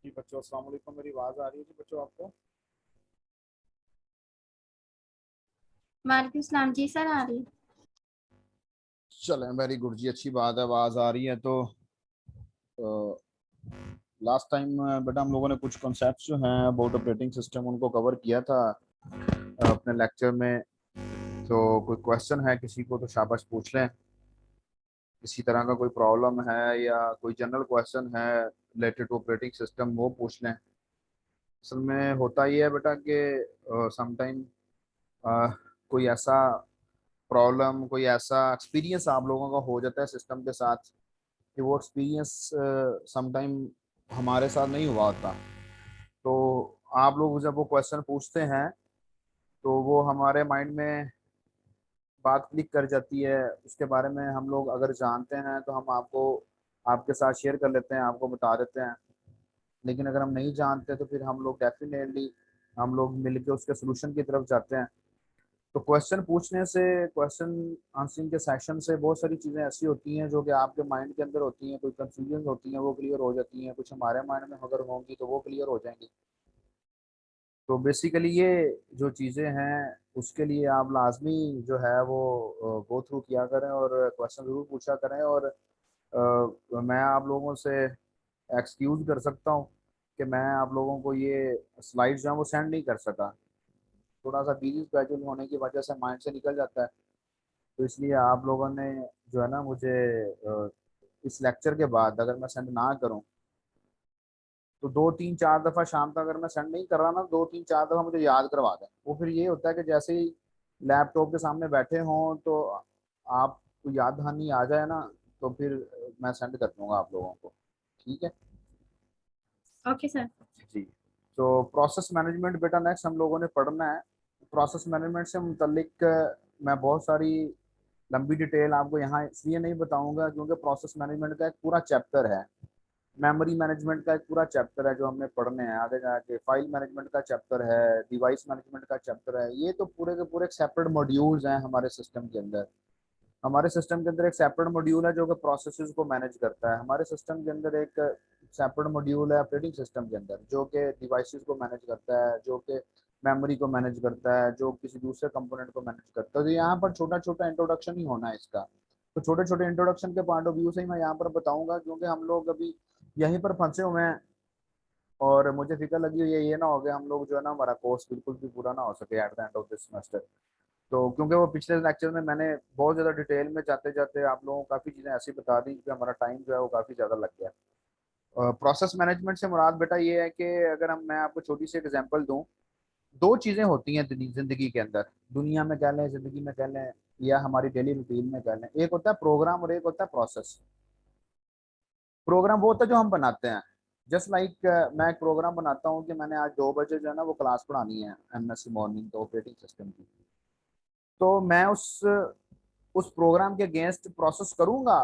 जी बच्चों, अस्सलाम वालेकुम। मेरी आवाज़ आ रही है जी बच्चों आपको? वालेकुम सलाम जी सर, आ रही। चलें, वेरी गुड जी, अच्छी बात है, आवाज़ आ रही है तो लास्ट टाइम बेटा हम लोगों ने कुछ कॉन्सेप्ट्स जो हैं अबाउट ऑपरेटिंग सिस्टम उनको कवर किया था अपने लेक्चर में। तो कोई क्वेश्चन है किसी को तो शाबाश पूछ लें। किसी तरह का कोई प्रॉब्लम है या कोई जनरल क्वेश्चन है रिलेटेड टू ऑपरेटिंग सिस्टम वो पूछ लें। असल में होता ये है बेटा कि समटाइम कोई ऐसा प्रॉब्लम, कोई ऐसा एक्सपीरियंस आप लोगों का हो जाता है सिस्टम के साथ कि वो एक्सपीरियंस समटाइम हमारे साथ नहीं हुआ होता। तो आप लोग जब वो क्वेश्चन पूछते हैं तो वो हमारे माइंड में बात क्लिक कर जाती है। उसके बारे में हम लोग अगर जानते हैं तो हम आपको आपके साथ शेयर कर लेते हैं, आपको बता देते हैं। लेकिन अगर हम नहीं जानते तो फिर हम लोग डेफिनेटली हम लोग मिलके उसके सोल्यूशन की तरफ जाते हैं। तो क्वेश्चन पूछने से, क्वेश्चन आंसरिंग के सेशन से बहुत सारी चीज़ें ऐसी होती हैं जो कि आपके माइंड के अंदर होती हैं, कोई कंफ्यूजन होती हैं वो क्लियर हो जाती हैं, कुछ हमारे माइंड में अगर होंगी तो वो क्लियर हो जाएंगी। तो बेसिकली ये जो चीज़ें हैं उसके लिए आप लाजमी जो है वो गो थ्रू किया करें और क्वेश्चन ज़रूर पूछा करें। और मैं आप लोगों से एक्सक्यूज कर सकता हूँ कि मैं आप लोगों को ये स्लाइड्स जो है वो सेंड नहीं कर सका। थोड़ा सा बिजी स्केड्यूल होने की वजह से माइंड से निकल जाता है। तो इसलिए आप लोगों ने जो है ना मुझे इस लेक्चर के बाद अगर मैं सेंड ना करूं तो 2 3 4 दफ़ा शाम तक अगर मैं सेंड नहीं कर रहा ना, 2 3 4 दफ़ा मुझे याद करवा दें। वो फिर ये होता है कि जैसे ही लैपटॉप के सामने बैठे हों तो आपको याद दहानी आ जाए ना, तो फिर मैं सेंड कर दूंगा आप लोगों को। ठीक है ओके सर। जी। तो प्रोसेस मैनेजमेंट बेटा नेक्स्ट हम लोगों ने पढ़ना है। प्रोसेस मैनेजमेंट से मुतलिक मैं बहुत सारी लंबी डिटेल आपको यहाँ इसलिए नहीं बताऊंगा क्योंकि प्रोसेस मैनेजमेंट का एक पूरा चैप्टर है। मेमोरी मैनेजमेंट का एक पूरा चैप्टर है जो हमने पढ़ने हैं आगे जाके। फाइल मैनेजमेंट का चैप्टर है, डिवाइस मैनेजमेंट का चैप्टर है। ये तो पूरे के पूरे सेपरेट मॉड्यूल्स हैं हमारे सिस्टम के अंदर। हमारे सिस्टम के अंदर एक सेपरेट मॉड्यूल है जो कि प्रोसेसेस को मैनेज करता है। हमारे सिस्टम के अंदर एक सेपरेट मॉड्यूल है ऑपरेटिंग सिस्टम के अंदर जो कि डिवाइसेस को मैनेज करता है, जो कि मेमोरी को मैनेज करता है, जो किसी दूसरे कंपोनेंट को मैनेज करता है। तो यहाँ पर छोटा छोटा इंट्रोडक्शन ही होना है इसका। तो छोटे छोटे इंट्रोडक्शन के पॉइंट ऑफ व्यू से ही मैं यहाँ पर बताऊंगा क्योंकि हम लोग अभी यहीं पर फंसे हुए हैं। और मुझे फिक्र लगी हुई है ये ना हो गया हम लोग जो है ना हमारा कोर्स बिल्कुल भी पूरा ना हो सके at the end of this semester. तो क्योंकि वो पिछले लेक्चर में मैंने बहुत ज़्यादा डिटेल में जाते जाते आप लोगों को काफ़ी चीज़ें ऐसी बता दी कि हमारा टाइम जो है वो काफ़ी ज़्यादा लग गया। प्रोसेस मैनेजमेंट से मुराद बेटा ये है कि अगर मैं आपको छोटी सी एग्जांपल दूं, दो चीज़ें होती हैं जिंदगी के अंदर, दुनिया में कह लें, जिंदगी में कह लें, या हमारी डेली रूटीन में कह लें। एक होता है प्रोग्राम और एक होता है प्रोसेस। प्रोग्राम वो होता है जो हम बनाते हैं। जस्ट लाइक मैं एक प्रोग्राम बनाता हूँ कि मैंने आज 2 बजे जो है ना वो क्लास पढ़ानी है एमएससी मॉर्निंग तो ऑपरेटिंग सिस्टम की। तो मैं उस प्रोग्राम के अगेंस्ट प्रोसेस करूंगा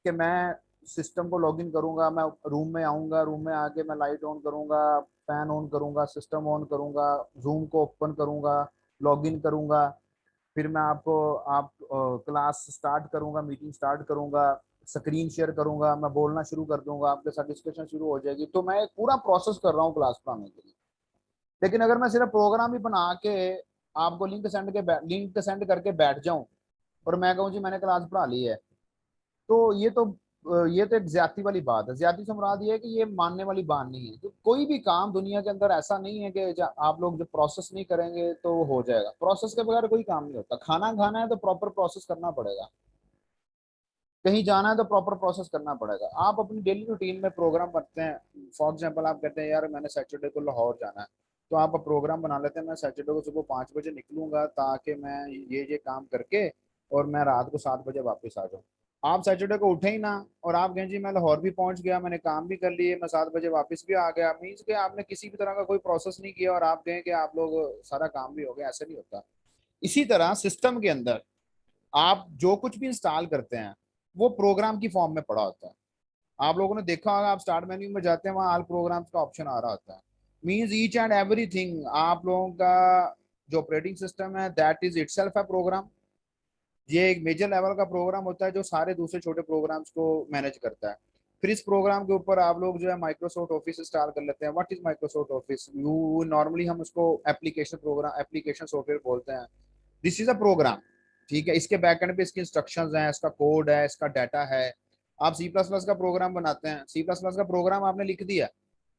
कि मैं सिस्टम को लॉगिन करूंगा, मैं रूम में आऊंगा, रूम में आके मैं लाइट ऑन करूंगा, फैन ऑन करूंगा, सिस्टम ऑन करूंगा, जूम को ओपन करूंगा, लॉगिन करूंगा, फिर मैं आपको आप क्लास स्टार्ट करूंगा, मीटिंग स्टार्ट करूंगा, स्क्रीन शेयर करूंगा, मैं बोलना शुरू कर दूंगा, आपके साथ डिस्कशन शुरू हो जाएगी। तो मैं एक पूरा प्रोसेस कर रहा हूँ क्लास पढ़ाने के लिए। लेकिन अगर मैं सिर्फ प्रोग्राम ही बना के आपको लिंक सेंड करके बैठ जाऊं और मैं कहूँ जी मैंने क्लास पढ़ा ली है, तो ये तो ये तो एक ज्यादती वाली बात है। ज्यादती से मुराद ये है कि ये मानने वाली बात नहीं है। तो कोई भी काम दुनिया के अंदर ऐसा नहीं है कि आप लोग जब प्रोसेस नहीं करेंगे तो वो हो जाएगा। प्रोसेस के बगैर कोई काम नहीं होता। खाना खाना है तो प्रॉपर प्रोसेस करना पड़ेगा। कहीं जाना है तो प्रॉपर प्रोसेस करना पड़ेगा। आप अपनी डेली रूटीन में प्रोग्राम बनते हैं। फॉर एग्जाम्पल आप कहते हैं यार मैंने सैटरडे को लाहौर जाना है, तो आप प्रोग्राम बना लेते हैं मैं सैटरडे को सुबह 5 बजे निकलूंगा ताकि मैं ये काम करके और मैं रात को 7 बजे वापस आ जाऊँ। आप सैटरडे को उठे ही ना और आप कहें जी मैं लाहौर भी पहुंच गया, मैंने काम भी कर लिए, मैं 7 बजे वापस भी आ गया, मीन्स कि आपने किसी भी तरह का कोई प्रोसेस नहीं किया और आप कहें कि आप लोग सारा काम भी हो गया, ऐसे नहीं होता। इसी तरह सिस्टम के अंदर आप जो कुछ भी इंस्टॉल करते हैं वो प्रोग्राम की फॉर्म में पड़ा होता है। आप लोगों ने देखा होगा, आप स्टार्ट मेन्यू में जाते हैं वहां ऑल प्रोग्राम्स का ऑप्शन आ रहा होता है। मींस ईच एंड एवरीथिंग आप लोगों का जो ऑपरेटिंग सिस्टम है दैट इज इटसेल्फ है प्रोग्राम। ये एक मेजर लेवल का प्रोग्राम होता है जो सारे दूसरे छोटे प्रोग्राम्स को मैनेज करता है। फिर इस प्रोग्राम के ऊपर आप लोग जो है माइक्रोसॉफ्ट ऑफिस इंस्टॉल कर लेते हैं। What is Microsoft Office? You normally हम उसको एप्लीकेशन प्रोग्राम एप्लीकेशन सॉफ्टवेयर बोलते हैं। This is a program. ठीक है, इसके बैकएंड पे इसकी इंस्ट्रक्शंस हैं, इसका कोड है, इसका डाटा है। आप सी प्लस प्लस का प्रोग्राम बनाते हैं, सी प्लस प्लस का प्रोग्राम आपने लिख दिया।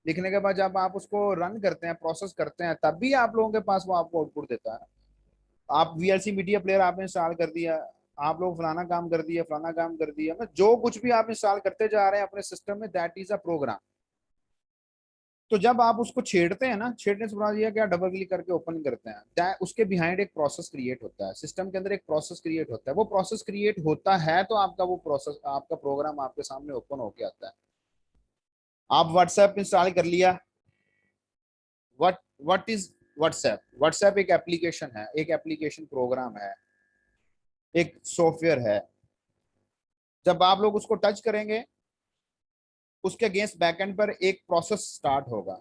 लिखने के बाद जब आप उसको रन करते हैं, प्रोसेस करते हैं, तब भी आप लोगों के पास वो आपको आउटपुट देता है। आप वीएलसी मीडिया प्लेयर आपने इंस्टॉल कर दिया, आप लोग फलाना काम कर दिया, फलाना काम कर दिया, मतलब जो कुछ भी आप इंस्टॉल करते जा रहे हैं अपने सिस्टम में दैट इज अ प्रोग्राम। तो जब आप उसको छेड़ते हैं ना, छेड़ने से बुरा यह कि आप डबल क्लिक करके ओपन करते हैं, उसके बिहाइंड एक प्रोसेस क्रिएट होता है। सिस्टम के अंदर एक प्रोसेस क्रिएट होता है। वो प्रोसेस क्रिएट होता है तो आपका वो प्रोसेस आपका प्रोग्राम आपके सामने ओपन होके आता है। आप व्हाट्सएप इंस्टॉल कर लिया। What what is WhatsApp? WhatsApp एक एप्लीकेशन है, एक एप्लीकेशन प्रोग्राम है, एक सॉफ्टवेयर है। जब आप लोग उसको टच करेंगे उसके अगेंस्ट बैकएंड पर एक प्रोसेस स्टार्ट होगा।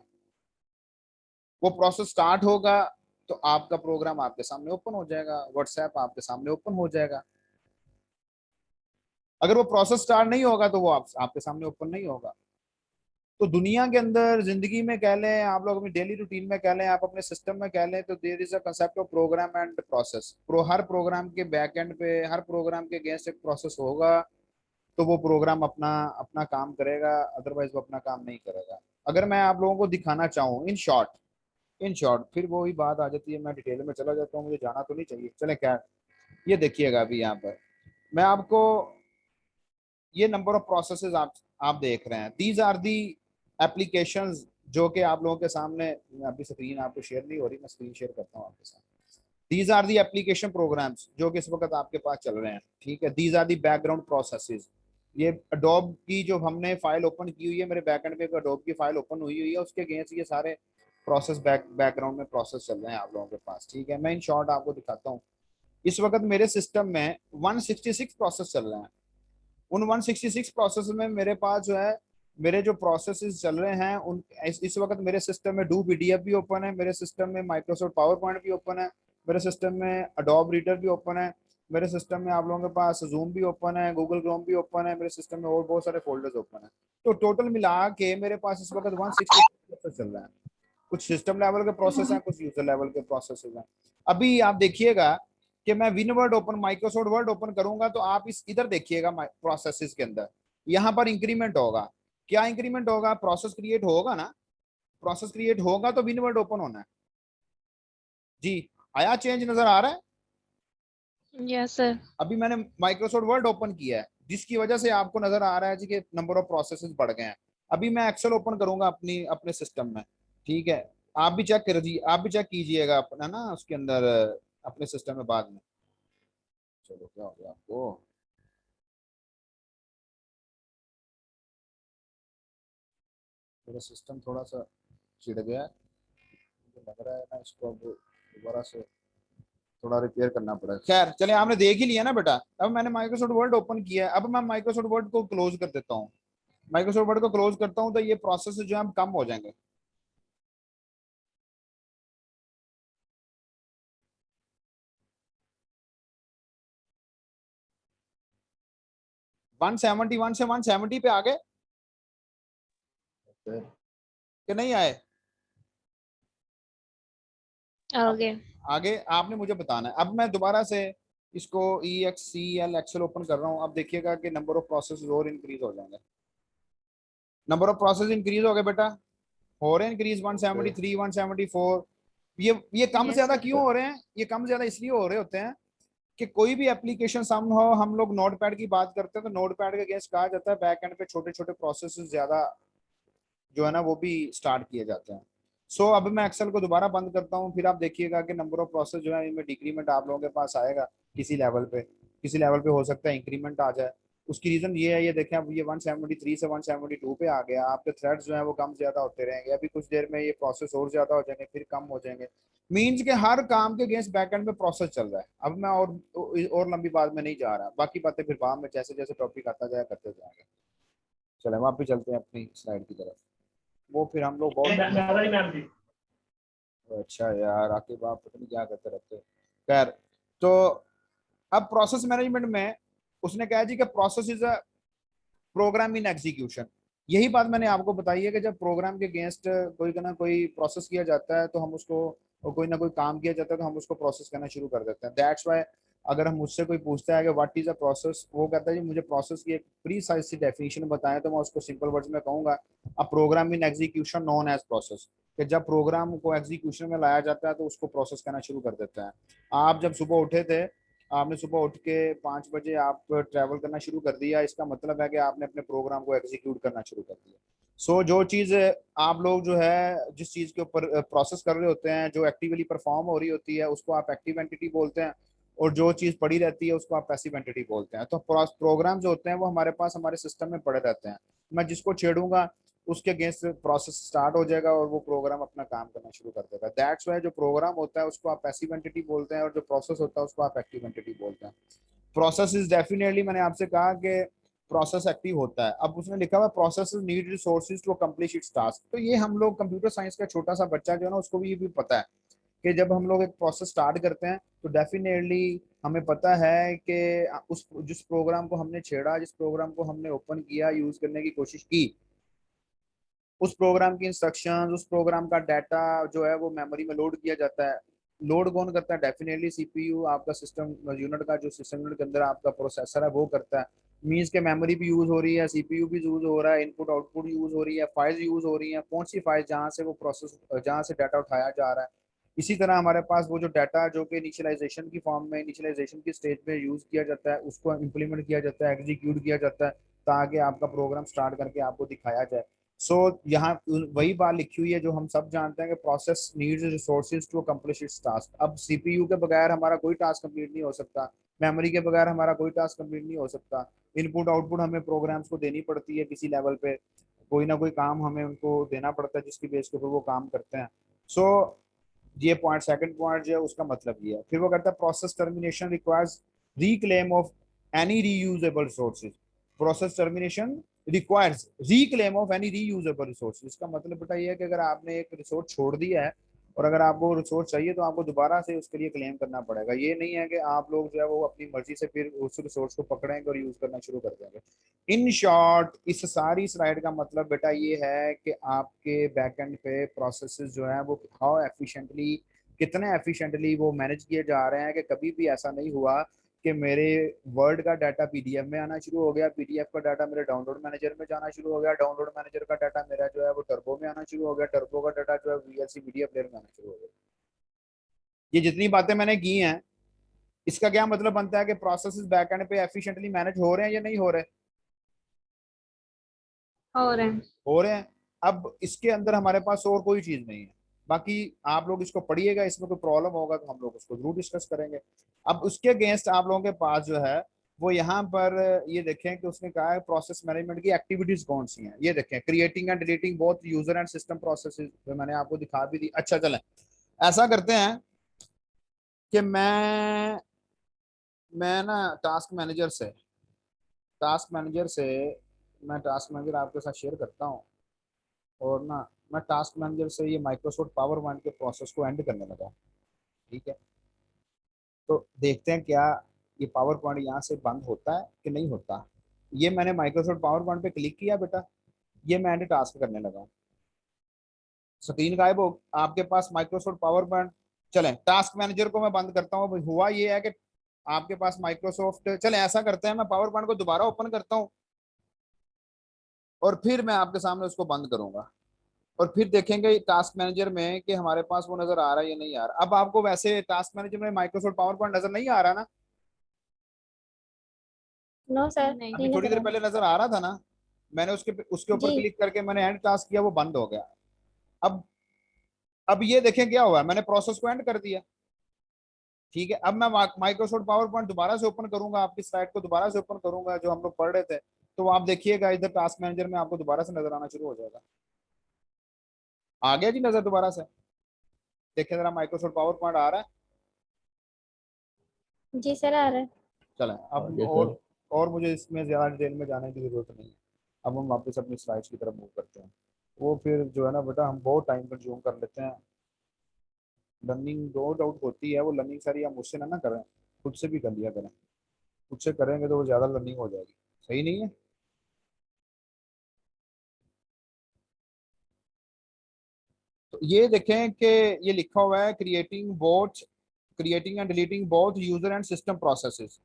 वो प्रोसेस स्टार्ट होगा तो आपका प्रोग्राम आपके सामने ओपन हो जाएगा, व्हाट्सएप आपके सामने ओपन हो जाएगा। अगर वो प्रोसेस स्टार्ट नहीं होगा तो वो आपके सामने ओपन नहीं होगा। तो दुनिया के अंदर जिंदगी में कह लें, आप लोग अपनी डेली रूटीन में कह लें, आप अपने सिस्टम में कह लें, तो there is a concept of program and process. हर प्रोग्राम के बैक एंड पे, हर प्रोग्राम के अगेंस्ट एक प्रोसेस होगा तो वो प्रोग्राम अपना अपना काम करेगा, अदरवाइज वो अपना काम नहीं करेगा। अगर मैं आप लोगों को दिखाना चाहूँ इन शॉर्ट फिर वो ही बात आ जाती है, मैं डिटेल में चला जाता हूँ, मुझे जाना तो नहीं चाहिए, चले क्या। ये देखिएगा अभी यहाँ पर मैं आपको ये नंबर ऑफ प्रोसेसेस आप देख रहे हैं। दीज आर दी एप्लीकेशंस जो कि आप लोगों के सामने, अभी स्क्रीन आपको शेयर नहीं हो रही, मैं स्क्रीन शेयर करता हूँ आपके साथ। These are the application programs जो कि इस वक्त आपके पास चल रहे हैं। ठीक है, these are the background processes. ये अडोब की जो हमने फाइल ओपन की हुई है, मेरे बैकएंड पे अडोब की फाइल ओपन हुई हुई है, उसके अगेंस्ट ये सारे प्रोसेस बैकग्राउंड में प्रोसेस चल रहे हैं आप लोगों के पास। ठीक है, मैं इन शॉर्ट आपको दिखाता हूँ। इस वक्त मेरे सिस्टम में 166 प्रोसेस चल रहे हैं। उन 166 प्रोसेस में मेरे पास जो है मेरे जो प्रोसेसेस चल रहे हैं उन इस वक्त मेरे सिस्टम में डू पीडीएफ भी ओपन है, मेरे सिस्टम में माइक्रोसॉफ्ट पावर पॉइंट भी ओपन है, मेरे सिस्टम में अडोब रीडर भी ओपन है, मेरे सिस्टम में आप लोगों के पास जूम भी ओपन है, गूगल क्रोम भी ओपन है, मेरे सिस्टम में और बहुत सारे फोल्डर्स ओपन है। तो टोटल मिला के मेरे पास इस वक्त 166 प्रोसेस चल रहे हैं। कुछ सिस्टम लेवल के प्रोसेस हैं, कुछ यूजर लेवल के प्रोसेस हैं। अभी आप देखिएगा कि मैं windward open Microsoft word open करूंगा तो आप इस इधर देखिएगा प्रोसेसेस के अंदर यहाँ पर इंक्रीमेंट होगा। क्या इंक्रीमेंट होगा? प्रोसेस क्रिएट होगा ना, प्रोसेस क्रिएट होगा तो विनवर्ड ओपन होना है। जी, आया चेंज नजर आ रहा है? Yes sir. अभी मैंने माइक्रोसॉफ्ट वर्ड ओपन किया है जिसकी वजह से आपको नजर आ रहा है जी कि नंबर ऑफ प्रोसेसेस बढ़ गए हैं। अभी मैं एक्सेल ओपन करूंगा अपनी अपने सिस्टम में। ठीक है, आप भी चेक कर दीजिए, आप भी चेक कीजिएगा अपना ना उसके अंदर अपने सिस्टम में बाद में। चलो क्या हो गया आपको? मेरा सिस्टम थोड़ा सा चिढ़ गया है, मुझे लग रहा है ना इसको अब दोबारा से थोड़ा रिपेयर करना पड़ेगा। खैर चलिए, आपने देख ही लिया ना बेटा। अब मैंने माइक्रोसॉफ्ट वर्ड ओपन किया है, अब मैं माइक्रोसॉफ्ट वर्ड को क्लोज कर देता हूँ। माइक्रोसॉफ्ट वर्ड को क्लोज करता हूँ तो ये प्रोसेस जो है कम हो जाएंगे। वन सेवेंटी वन से 170 पे आ गए कि नहीं आए? ओके। आगे आपने मुझे बताना है। अब मैं दोबारा से इसको EXCL एक्सेल ओपन कर रहा हूँ। अब देखिएगा कि नंबर ऑफ प्रोसेस और इंक्रीज हो जाएंगे। नंबर ऑफ प्रोसेस इंक्रीज हो गए बेटा, हो रहे हैं इंक्रीज, ओके। 173, 174। ये कम यस ज्यादा सर। क्यों हो रहे हैं? ये कम ज्यादा इसलिए हो रहे होते हैं कि कोई भी एप्लीकेशन सम हो, हम लोग नोट पैड की बात करते हैं तो नोट पैड के अगेंस्ट कहा जाता है बैक एंड पे छोटे छोटे प्रोसेस ज्यादा जो है ना वो भी स्टार्ट किए जाते हैं। सो अब मैं एक्सेल को दोबारा बंद करता हूँ, फिर आप देखिएगा कि नंबर ऑफ प्रोसेस जो है इनमें डिक्रीमेंट आप लोगों के पास आएगा किसी लेवल पे। किसी लेवल पे हो सकता है इंक्रीमेंट आ जाए। उसकी रीजन ये है, ये देखें अब ये 173 से 172 पे आ गया। आपके थ्रेड्स जो है वो कम ज्यादा होते रहेंगे, अभी कुछ देर में ये प्रोसेस और ज्यादा हो जाएंगे, फिर कम हो जाएंगे। मीन्स के हर काम के अगेंस्ट बैकएंड में प्रोसेस चल रहा है। अब मैं और लंबी बात में नहीं जा रहा, बाकी बातें फिर बाद में जैसे जैसे टॉपिक आता जाए करते जाएंगे। चले वापस चलते हैं अपनी स्लाइड की तरफ। वो फिर हम लोग बहुत मैम जी। अच्छा यार आके बाप पता नहीं क्या करते रहते हैं। खैर, तो अब प्रोसेस मैनेजमेंट में उसने कहा जी कि process is a program in execution. यही बात मैंने आपको बताई है कि जब प्रोग्राम के अगेंस्ट कोई ना कोई प्रोसेस किया जाता है तो हम उसको, कोई ना कोई काम किया जाता है तो हम उसको प्रोसेस करना शुरू कर देते हैं। दैट्स वाई अगर हम मुझसे कोई पूछता है कि व्हाट इज अ प्रोसेस, वो कहता है जी मुझे प्रोसेस की एक प्रीसाइज सी डेफिनेशन बताएं, तो मैं उसको सिंपल वर्ड्स में कहूंगा a program in execution known as process. कि जब प्रोग्राम को एग्जीक्यूशन में लाया जाता है तो उसको प्रोसेस करना शुरू कर देते हैं। आप जब सुबह उठे थे, आपने सुबह उठ के 5 बजे आप ट्रैवल करना शुरू कर दिया, इसका मतलब है कि आपने अपने प्रोग्राम को एग्जीक्यूट करना शुरू कर दिया। सो जो चीज आप लोग जो है जिस चीज के ऊपर प्रोसेस कर रहे होते हैं, जो एक्टिवली परफॉर्म हो रही होती है उसको आप एक्टिव एंटिटी बोलते हैं, और जो चीज पड़ी रहती है उसको आप पैसिव एंटिटी बोलते हैं। तो प्रोग्राम जो होते हैं वो हमारे पास हमारे सिस्टम में पड़े रहते हैं। मैं जिसको छेड़ूंगा उसके अगेंस्ट प्रोसेस स्टार्ट हो जाएगा और वो प्रोग्राम अपना काम करना शुरू कर देगा। दैट्स वाई जो प्रोग्राम होता है उसको आप पैसिव एंटिटी बोलते हैं और जो प्रोसेस होता है उसको आप एक्टिव एंटिटी बोलते हैं। प्रोसेस इज डेफिनेटली, मैंने आपसे कहा कि प्रोसेस एक्टिव होता है। अब उसने लिखा हुआ process need resources to accomplish its task. तो ये हम लोग कंप्यूटर साइंस का छोटा सा बच्चा जो है ना उसको भी ये भी पता है कि जब हम लोग एक प्रोसेस स्टार्ट करते हैं तो डेफिनेटली हमें पता है कि उस जिस प्रोग्राम को हमने छेड़ा, जिस प्रोग्राम को हमने ओपन किया, यूज करने की कोशिश की, उस प्रोग्राम की इंस्ट्रक्शंस, उस प्रोग्राम का डाटा जो है वो मेमोरी में लोड किया जाता है। लोड कौन करता है? डेफिनेटली सीपीयू, आपका सिस्टम यूनिट का जो सिस्टम यूनिट के अंदर आपका प्रोसेसर है वो करता है। मीन्स के मेमोरी भी यूज हो रही है, सीपीयू भी यूज हो रहा है, इनपुट आउटपुट यूज हो रही है, फाइल्स यूज हो रही है। कौन सी फाइल? जहाँ से वो प्रोसेस, जहाँ से डाटा उठाया जा रहा है। इसी तरह हमारे पास वो जो डाटा जो कि इनिशियलाइजेशन की फॉर्म में, इनिशियलाइजेशन की स्टेज पे यूज किया जाता है, उसको इम्प्लीमेंट किया जाता है, एग्जीक्यूट किया जाता है ताकि आपका प्रोग्राम स्टार्ट करके आपको दिखाया जाए। सो यहाँ वही बात लिखी हुई है जो हम सब जानते हैं कि process needs resources to accomplish its task. अब सीपीयू के बगैर हमारा कोई टास्क कंप्लीट नहीं हो सकता, मेमोरी के बगैर हमारा कोई टास्क कंप्लीट नहीं हो सकता। इनपुट आउटपुट हमें प्रोग्राम्स को देनी पड़ती है, किसी लेवल पे कोई ना कोई काम हमें उनको देना पड़ता है जिसकी बेस के ऊपर वो काम करते हैं। सो ये पॉइंट, सेकंड पॉइंट जो है उसका मतलब ये है। फिर वो कहता है process termination requires reclaim of any reusable resources. Process termination requires reclaim of any reusable resource. इसका मतलब बेटा ये है कि अगर आपने एक रिसोर्स छोड़ दिया है और अगर आपको रिसोर्स चाहिए तो आपको दोबारा से उसके लिए क्लेम करना पड़ेगा। ये नहीं है कि आप लोग जो है वो अपनी मर्जी से फिर उस रिसोर्स को पकड़ेंगे और यूज करना शुरू कर देंगे। इन शॉर्ट इस सारी स्लाइड का मतलब बेटा ये है कि आपके बैकएंड पे प्रोसेसेस जो है वो हाउ एफिशिएंटली, कितने एफिशिएंटली वो मैनेज किए जा रहे हैं कि कभी भी ऐसा नहीं हुआ कि मेरे वर्ड का डाटा पीडीएफ में आना शुरू हो गया, पीडीएफ का डाटा मेरे डाउनलोड मैनेजर में जाना शुरू हो गया, डाउनलोड मैनेजर का डाटा मेरा जो है वो टर्बो में आना शुरू हो गया, टर्बो का डाटा जो है वीएलसी मीडिया प्लेयर में आना शुरू हो गया। ये जितनी बातें मैंने की हैं इसका क्या मतलब बनता है कि प्रोसेसेस बैकएंड पे एफिशिएंटली मैनेज हो रहे हैं या नहीं हो रहे? और है। हो रहे हैं। अब इसके अंदर हमारे पास और कोई चीज नहीं है। बाकी आप लोग इसको पढ़िएगा, इसमें कोई प्रॉब्लम होगा तो हम लोग उसको जरूर डिस्कस करेंगे। अब उसके अगेंस्ट आप लोगों के पास जो है वो यहाँ पर ये देखें कि उसने कहा है प्रोसेस मैनेजमेंट की एक्टिविटीज कौन सी हैं। ये देखें, creating and deleting both user and system processes, जो मैंने आपको दिखा भी दी। अच्छा चलें, ऐसा करते हैं कि मैं ना टास्क मैनेजर से मैं टास्क मैनेजर आपके साथ शेयर करता हूँ। और ना मैं टास्क मैनेजर से ये माइक्रोसॉफ्ट पावर पॉइंट के प्रोसेस को एंड करने लगा। ठीक है, तो देखते हैं क्या ये पावर पॉइंट यहाँ से बंद होता है कि नहीं होता। ये मैंने माइक्रोसॉफ्ट पावर पॉइंट पे क्लिक किया बेटा, ये मैं एंड टास्क करने लगा। स्क्रीन गायब हो आपके पास माइक्रोसॉफ्ट पावर पॉइंट। चलें टास्क मैनेजर को मैं बंद करता हूँ। हुआ ये है कि आपके पास माइक्रोसॉफ्ट, चले ऐसा करते हैं, मैं पावर पॉइंट को दोबारा ओपन करता हूँ और फिर मैं आपके सामने उसको बंद करूंगा और फिर देखेंगे टास्क मैनेजर में कि हमारे पास वो नजर आ रहा है या नहीं आ रहा। अब आपको वैसे टास्क मैनेजर में माइक्रोसॉफ्ट पावर पॉइंट नजर नहीं आ रहा ना? नो सर, नहीं। अभी नहीं थोड़ी नजर देर आ पहले नजर आ रहा था ना? मैंने उसके उसके रहा। ऊपर जी क्लिक करके मैंने एंड टास्क किया, वो बंद हो गया। अब अब ये देखें क्या हुआ, मैंने प्रोसेस को एंड कर दिया। ठीक है, अब मैं माइक्रोसॉफ्ट पावर पॉइंट दोबारा से ओपन करूंगा, आपकी स्लाइड को दोबारा से ओपन करूंगा जो हम लोग पढ़ रहे थे, तो आप देखिएगा इधर टास्क मैनेजर में आपको दोबारा से नजर आना शुरू हो जाएगा। आ गया जी नजर दोबारा से? देखिए जरा माइक्रोसॉफ्ट पावर पॉइंट आ रहा है। जी सर, आ रहा है। चलें अब और मुझे इसमें ज्यादा डिटेल में जाने की जरूरत नहीं है। अब हम वापस अपनी स्लाइड्स की तरफ मूव करते हैं। वो फिर जो है ना बेटा, हम बहुत टाइम कंज्यूम कर लेते हैं। लर्निंग नो डाउट होती है, वो लर्निंग सारी आप मुझसे ना करें, खुद से भी कर लिया करें। खुद से करेंगे तो वो ज्यादा लर्निंग हो जाएगी। सही नहीं है? तो ये देखें कि ये लिखा हुआ है creating and deleting both user and system processes.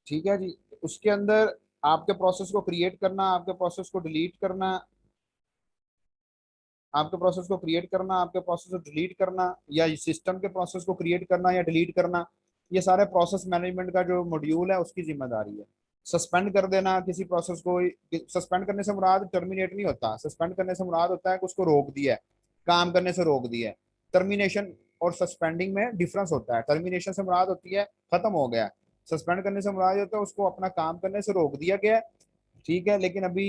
ठीक है जी। उसके अंदर आपके प्रोसेस को क्रिएट करना, आपके प्रोसेस को डिलीट करना, आपके प्रोसेस को क्रिएट करना, आपके प्रोसेस को डिलीट करना, या सिस्टम के प्रोसेस को क्रिएट करना या डिलीट करना, ये सारे प्रोसेस मैनेजमेंट का जो मॉड्यूल है उसकी जिम्मेदारी है। सस्पेंड कर देना किसी प्रोसेस को, सस्पेंड करने से मुराद टर्मिनेट नहीं होता, सस्पेंड करने से मुराद होता है कि उसको रोक दिया है, काम करने से रोक दिया है। टर्मिनेशन और सस्पेंडिंग में डिफरेंस होता है। टर्मिनेशन से मुराद होती है खत्म हो गया, सस्पेंड करने से मुराद होता है उसको अपना काम करने से रोक दिया गया। ठीक है, लेकिन अभी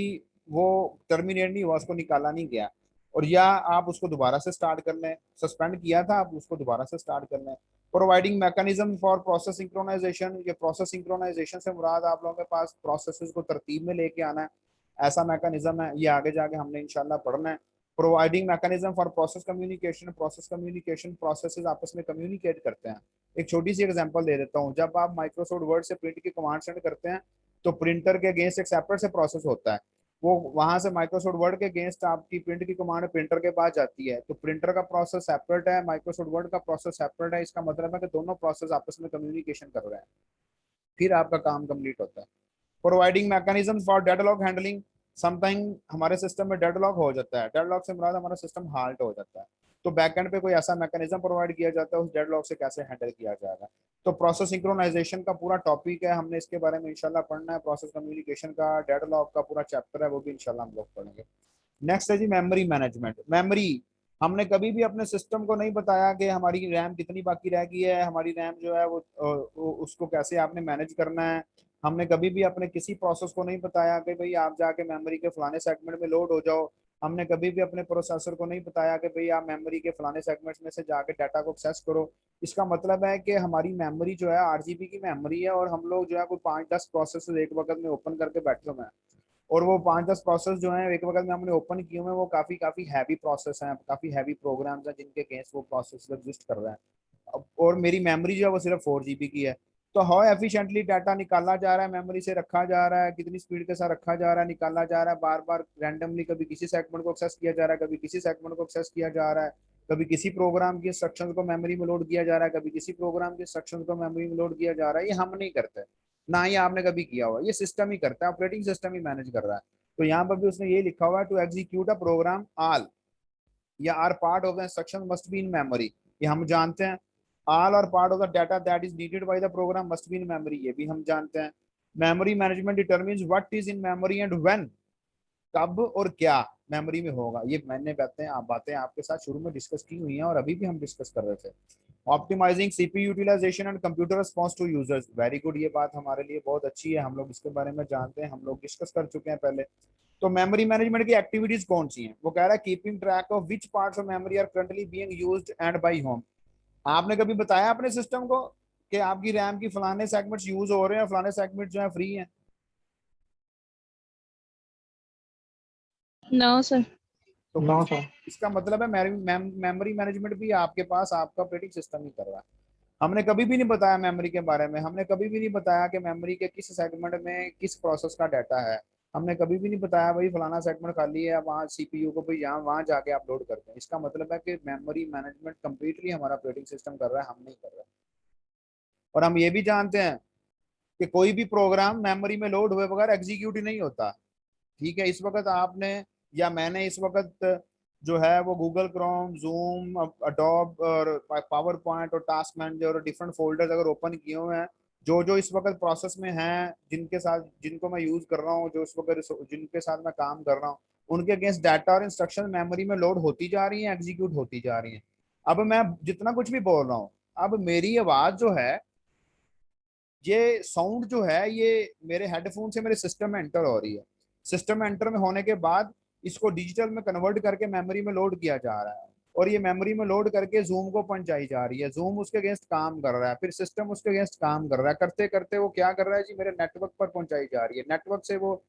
वो टर्मिनेट नहीं हुआ, उसको निकाला नहीं गया। और या आप उसको दोबारा से स्टार्ट कर लें, सस्पेंड किया था आप उसको दोबारा से स्टार्ट कर लें। Providing mechanism for process synchronization, ये प्रोसेस सिंक्रोनाइजेशन से मुराद आप लोगों के पास प्रोसेसेस को तरतीब में लेके आना है, ऐसा मैकेनिज्म है। ये आगे जाके हमने इंशाल्लाह पढ़ना है। Providing mechanism for process communication, processes आपस में कम्युनिकेट करते हैं। एक छोटी सी एग्जांपल दे देता हूँ, जब आप माइक्रोसॉफ्ट वर्ड से प्रिंट की कमांड सेंड करते हैं तो प्रिंटर के अगेंस्ट एक सेपरेट से प्रोसेस होता है। वो वहां से माइक्रोसॉफ्ट वर्ड के अगेंस्ट आपकी प्रिंट की कमांड प्रिंटर के पास जाती है, तो प्रिंटर का प्रोसेस सेपरेट है, माइक्रोसॉफ्ट वर्ड का प्रोसेस सेपरेट है। इसका मतलब है कि दोनों प्रोसेस आपस में कम्युनिकेशन कर रहे हैं, फिर आपका काम कंप्लीट होता है। Providing mechanism for deadlock handling, sometime हमारे सिस्टम में डेडलॉक हो जाता है, डेडलॉक से मुराद हमारा सिस्टम हाल्ट हो जाता है, तो बैकएंड पे कोई ऐसा मैकेनिज्म प्रोवाइड किया जाता है उस डेडलॉक से कैसे हैंडल किया जाएगा। तो प्रोसेस सिंक्रोनाइजेशन का पूरा टॉपिक है, हमने इसके बारे में इंशाल्लाह पढ़ना है। प्रोसेस कम्युनिकेशन का डेडलॉक का पूरा चैप्टर है, वो भी इंशाल्लाह हम लोग पढ़ेंगे। नेक्स्ट है जी मेमोरी मैनेजमेंट। मेमोरी, हमने कभी भी अपने सिस्टम को नहीं बताया कि हमारी रैम कितनी बाकी रह गई है, हमारी रैम जो है वो उसको कैसे आपने मैनेज करना है। हमने कभी भी अपने किसी प्रोसेस को नहीं बताया कि भाई आप जाके मेमोरी के फलाने सेगमेंट में लोड हो जाओ। हमने कभी भी अपने प्रोसेसर को नहीं बताया कि भाई आप मेमोरी के फलाने सेगमेंट्स में से जाके डाटा को एक्सेस करो। इसका मतलब है कि हमारी मेमोरी जो है 8 GB की मेमोरी है और हम लोग जो है कोई 5-10 प्रोसेस एक वक्त में ओपन करके बैठे हुए हैं। और वो 5-10 प्रोसेस जो है एक वक्त में हमने ओपन किए हुए हैं, वो काफी काफी हैवी प्रोसेस हैं, काफी हैवी प्रोग्राम्स हैं जिनके अगेंस्ट वो प्रोसेस एग्जिस्ट कर रहे हैं। और मेरी मेमोरी जो है वो सिर्फ 4 GB की है। तो हाउ एफिशिएंटली डाटा निकाला जा रहा है, मेमोरी से रखा जा रहा है, कितनी स्पीड के साथ रखा जा रहा है, निकाला जा रहा है, बार बार रैंडमली कभी किसी सेगमेंट को एक्सेस किया जा रहा है, कभी किसी सेगमेंट को एक्सेस किया जा रहा है, कभी किसी प्रोग्राम की इंस्ट्रक्शन को मेमोरी में लोड किया जा रहा है, कभी किसी प्रोग्राम की इंस्ट्रक्शन को मेमोरी में लोड किया जा रहा है। ये हम नहीं करते, ना ही आपने कभी किया हुआ, ये सिस्टम ही करता है, ऑपरेटिंग सिस्टम ही मैनेज कर रहा है। तो यहाँ पर भी उसने ये लिखा हुआ है, to execute a program all या or part of the instruction must be in memory, ये हम जानते हैं। All or part of the data that is needed by the program must be in memory, ये भी हम जानते हैं। Memory management determines what is in memory and when, कब और क्या मेमोरी में होगा। ये मैंने बातें आपके साथ शुरू में डिस्कस की हुई हैं और अभी भी हम डिस्कस कर रहे थे। Optimizing CPU utilization and computer response to users, very good, ये बात हमारे लिए बहुत अच्छी है, हम लोग इसके बारे में जानते हैं, हम लोग डिस्कस कर चुके हैं पहले। तो मेमोरी मैनेजमेंट की एक्टिविटीज कौन सी हैं, वो कह रहा है keeping track of which parts of memory are currently being used and by whom. आपने कभी बताया अपने सिस्टम को कि आपकी रैम की फलाने सेगमेंट्स यूज हो रहे हैं, फलाने सेगमेंट जो है फ्री हैं? No sir. तो नो सर, इसका मतलब है मेमोरी मैनेजमेंट भी आपके पास आपका ऑपरेटिंग सिस्टम ही कर रहा है। हमने कभी भी नहीं बताया मेमोरी के बारे में, हमने कभी भी नहीं बताया कि मेमोरी के किस सेगमेंट में किस प्रोसेस का डाटा है। हमने कभी भी नहीं बताया भाई फलाना सेगमेंट खाली है, वहाँ सीपीयू को भाई यहाँ वहाँ जाके आप लोड करते हैं। इसका मतलब है कि मेमोरी मैनेजमेंट कंप्लीटली हमारा ऑपरेटिंग सिस्टम कर रहा है, हम नहीं कर रहे। और हम ये भी जानते हैं कि कोई भी प्रोग्राम मेमोरी में लोड हुए बगैर एग्जीक्यूट ही नहीं होता। ठीक है, इस वक्त आपने या मैंने इस वक्त जो है वो गूगल क्रोम, जूम, अडोब और पावर पॉइंट और टास्क मैनेजर और डिफरेंट फोल्डर्स अगर ओपन किए हुए हैं, जो जो इस वक्त प्रोसेस में हैं, जिनके साथ जिनको मैं यूज कर रहा हूँ, जो इस वक्त जिनके साथ मैं काम कर रहा हूँ, उनके अगेंस्ट डाटा और इंस्ट्रक्शन मेमोरी में लोड होती जा रही है, एग्जीक्यूट होती जा रही है। अब मैं जितना कुछ भी बोल रहा हूँ, अब मेरी आवाज जो है, ये साउंड जो है, ये मेरे हेडफोन से मेरे सिस्टम में एंटर हो रही है। सिस्टम में एंटर में होने के बाद इसको डिजिटल में कन्वर्ट करके मेमोरी में लोड किया जा रहा है, और ये मेमोरी में लोड करके जूम को पहुंचाई जा रही है। जूम उसके अगेंस्ट काम कर रहा है, फिर सिस्टम उसके अगेंस्ट काम कर रहा है, करते करते वो क्या कर रहा है जी, मेरे नेटवर्क पर पहुंचाई जा रही है। नेटवर्क से वो